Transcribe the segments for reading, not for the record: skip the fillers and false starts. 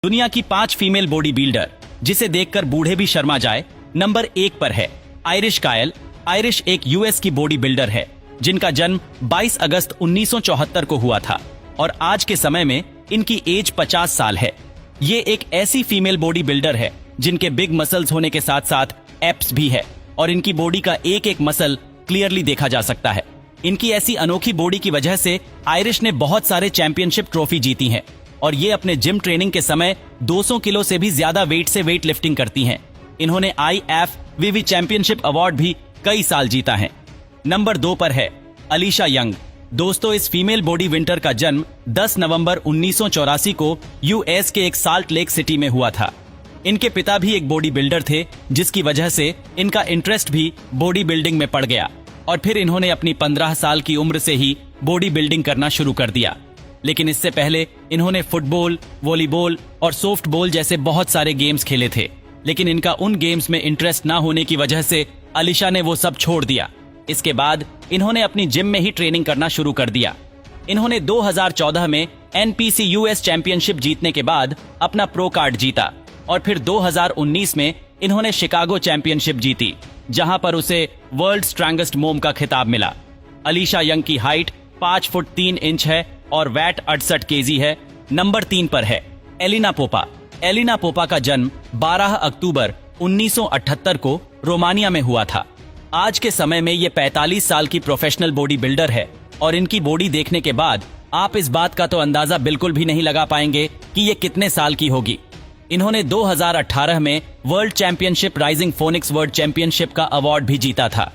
दुनिया की 5 female body builder जिसे देखकर बूढ़े भी शर्मा जाए। नंबर 1 पर है आयरिश कायल। आयरिश एक यूएस की बॉडी बिल्डर है जिनका जन्म 22 अगस्त 1974 को हुआ था और आज के समय में इनकी एज 50 साल है। ये एक ऐसी फीमेल बॉडी बिल्डर है जिनके बिग मसल्स होने के साथ साथ एप्स भी है और इनकी बॉडी का एक एक मसल क्लियरली देखा जा सकता है। इनकी ऐसी अनोखी बॉडी की वजह से आयरिश ने बहुत सारे चैंपियनशिप ट्रॉफी जीती हैं और ये अपने जिम ट्रेनिंग के समय 200 किलो से भी ज्यादा वेट से वेट लिफ्टिंग करती हैं। इन्होंने IFBB चैंपियनशिप अवार्ड भी कई साल जीता है। नंबर 2 पर है अलीशा यंग। दोस्तों, इस फीमेल बॉडी बिल्डर का जन्म 10 नवंबर 1984 को यूएस के एक साल्ट लेक सिटी में हुआ था। इनके पिता भी एक बॉडी बिल्डर थे जिसकी वजह से इनका इंटरेस्ट भी बॉडी बिल्डिंग में पड़ गया और फिर इन्होंने अपनी 15 साल की उम्र से ही बॉडी बिल्डिंग करना शुरू कर दिया। लेकिन इससे पहले इन्होंने फुटबॉल, वॉलीबॉल और सॉफ्ट बॉल जैसे बहुत सारे गेम्स खेले थे, लेकिन इनका उन गेम्स में इंटरेस्ट ना होने की वजह से अलीशा ने वो सब छोड़ दिया। इसके बाद इन्होंने अपनी जिम में ही ट्रेनिंग करना शुरू कर दिया। इन्होंने 2014 में NPC यूएस चैंपियनशिप जीतने के बाद अपना प्रो कार्ड जीता और फिर 2019 में इन्होंने शिकागो चैंपियनशिप जीती, जहां पर उसे वर्ल्ड स्ट्रॉन्गेस्ट मोम का खिताब मिला। अलीशा यंग की हाइट 5 फुट 3 इंच है और वेट 68 केजी है। नंबर 3 पर है एलिना पोपा। एलिना पोपा का जन्म 12 अक्टूबर 1978 को रोमानिया में हुआ था। आज के समय में ये 45 साल की प्रोफेशनल बॉडी बिल्डर है और इनकी बॉडी देखने के बाद आप इस बात का तो अंदाजा बिल्कुल भी नहीं लगा पाएंगे कि ये कितने साल की होगी। इन्होंने 2018 में world championship rising phoenix world championship का अवार्ड भी जीता था।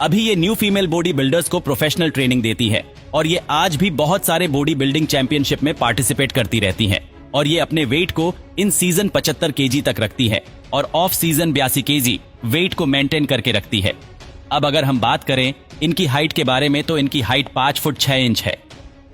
अभी ये न्यू फीमेल बॉडी बिल्डर्स को प्रोफेशनल ट्रेनिंग देती है और ये आज भी बहुत सारे बॉडी बिल्डिंग चैंपियनशिप में पार्टिसिपेट करती रहती हैं और ये अपने वेट को इन सीजन 75 केजी तक रखती है और ऑफ सीजन 82 केजी वेट को मेंटेन करके रखती है। अब अगर हम बात करें इनकी हाइट के बारे में तो इनकी हाइट 5 फुट 6 इंच है।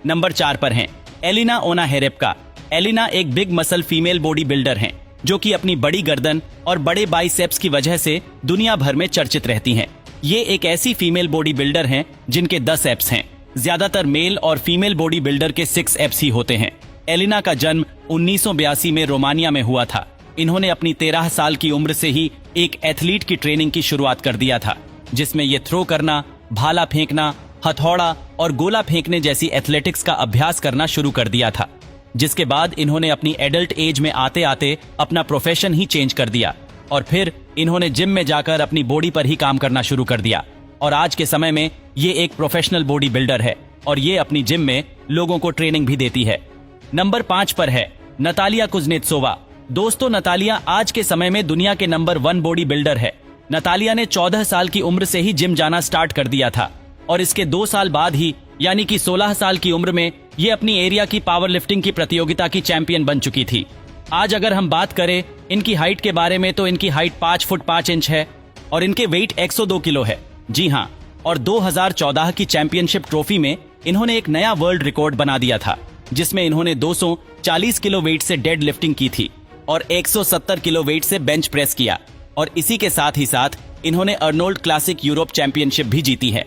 नंबर 4 पर हैं एलिना ओनाहेरेप्का। एलिना एक big muscle female body builder हैं जो कि अपनी बड़ी गर्दन और बड़े बाइसेप्स की वजह से दुनिया भर में चर्चित रहती हैं। ये एक ऐसी फीमेल बॉडी बिल्डर हैं जिनके 10 एप्स हैं। ज्यादातर मेल और फीमेल बॉडी बिल्डर के 6 एप्स ही होते हैं। एलिना का जन्म 1982 में रोमानिया में हुआ था। इन्होंने अपनी 13 साल की उम्र से ही एक एथलीट की ट्रेनिंग की शुरुआत कर दिया था, जिसमें ये थ्रो करना, भाला फेंकना, हथौड़ा और गोला फेंकने जैसी एथलेटिक्स का अभ्यास करना शुरू कर दिया था। जिसके बाद इन्होंने अपनी एडल्ट एज में आते आते अपना प्रोफेशन ही चेंज कर दिया और फिर इन्होंने जिम में जाकर अपनी बॉडी पर ही काम करना शुरू कर दिया और आज के समय में ये एक प्रोफेशनल बॉडी बिल्डर है और ये अपनी जिम में लोगों को ट्रेनिंग भी देती है। नंबर 5 पर है नतालिया कुज़नेत्सोवा। दोस्तों, नतालिया आज के समय में दुनिया के नंबर 1 बॉडी बिल्डर है। नतालिया ने 14 साल की उम्र से ही जिम जाना स्टार्ट कर दिया था और इसके 2 साल बाद ही यानी कि 16 साल की उम्र में ये अपनी एरिया की पावर लिफ्टिंग की प्रतियोगिता की चैंपियन बन चुकी थी। आज अगर हम बात करें इनकी हाइट के बारे में तो इनकी हाइट 5 फुट 5 इंच है और इनके वेट 102 किलो है। जी हाँ, और 2014 की चैंपियनशिप ट्रॉफी में इन्होंने एक नया वर्ल्ड रिकॉर्ड बना दिया था, जिसमें इन्होंने 240 किलो वेट से डेड लिफ्टिंग की थी और 170 किलो वेट से बेंच प्रेस किया और इसी के साथ ही साथ इन्होंने अर्नोल्ड क्लासिक यूरोप चैंपियनशिप भी जीती है।